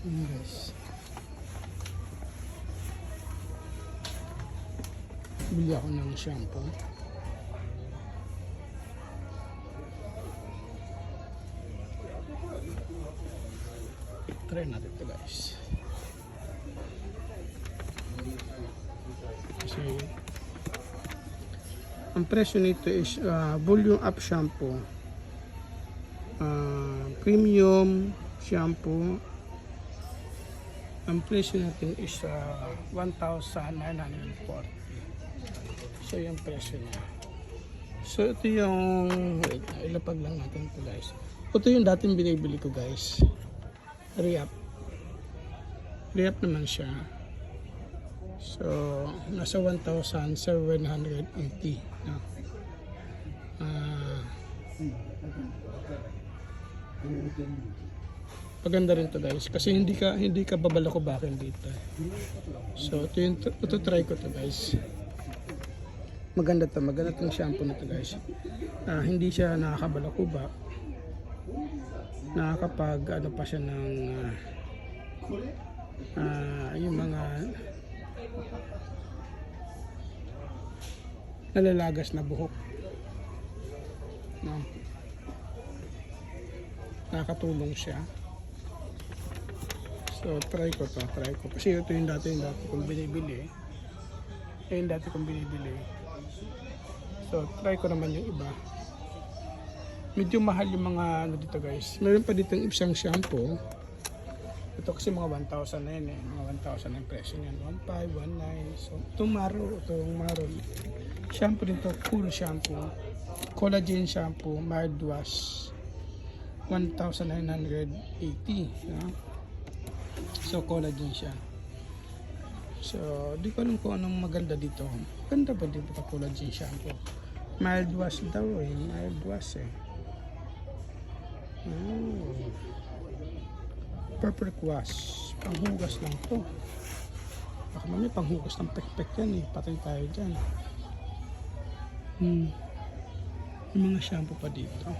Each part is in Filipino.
Guys, bili ako ng shampoo. Try natin ito guys. Kasi ang presyo nito is volume up shampoo, premium shampoo. Ang presyo natin is 1,940. So yung presyo niya. So ito yung, wait, ilapag lang natin ito guys. Ito yung dating binibili ko guys. Re-up naman siya. So nasa 1,780 no? Maganda rin to guys kasi hindi ka babalakobakin dito. So ito try ko to guys. Maganda tong shampoo na to guys. Hindi siya nakakabalakubak. Nakakapag ano pa siya ng yung mga nalalagas na buhok. No? Nakakatulong siya. So try ko kasi ito yung dati kong binibili. So try ko naman yung iba. Medyo mahal yung mga ano dito guys. Meron pa dito yung isang shampoo. Ito kasi mga 1,000 na yun eh. Mga 1,000 ang presyo niyan. 1,500, 1,900. So itong Maro shampoo dito, cool shampoo, collagen shampoo, mild wash, 1,980 no? So collagen siya. So di ko alam kung anong maganda dito. Ganda ba dito ito collagen shampoo? Mild wash daw eh. Mild wash eh. Perfect wash. Panghugas lang to. Baka mamaya panghugas ng pek-pek yan eh. Patay tayo dyan. Yung mga shampoo pa dito.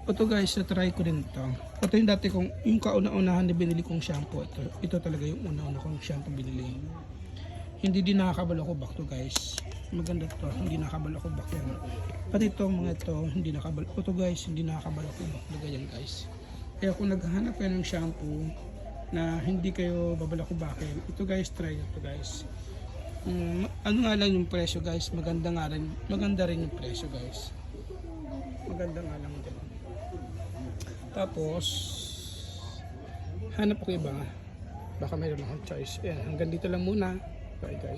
Ito guys, try ko din to. Ito yung dati kong, yung kauna-unahan na binili kong shampoo. Ito talaga yung una-una kong shampoo binili. Hindi din nakakabalakubak to guys. Maganda to, hindi nakakabalakubak yan. Pati ito, mga ito, hindi nakakabalakubak. Ito guys, hindi nakakabalakubak. Lagayan guys. Kaya kung naghahanap kayo ng shampoo na hindi kayo babalakubakin, ito guys, try ito guys. Ano nga lang yung presyo guys, maganda rin yung presyo guys. Maganda nga lang din. Tapos hanap ko iba, baka mayroon akong choice. Ayan, hanggang dito lang muna. Bye guys.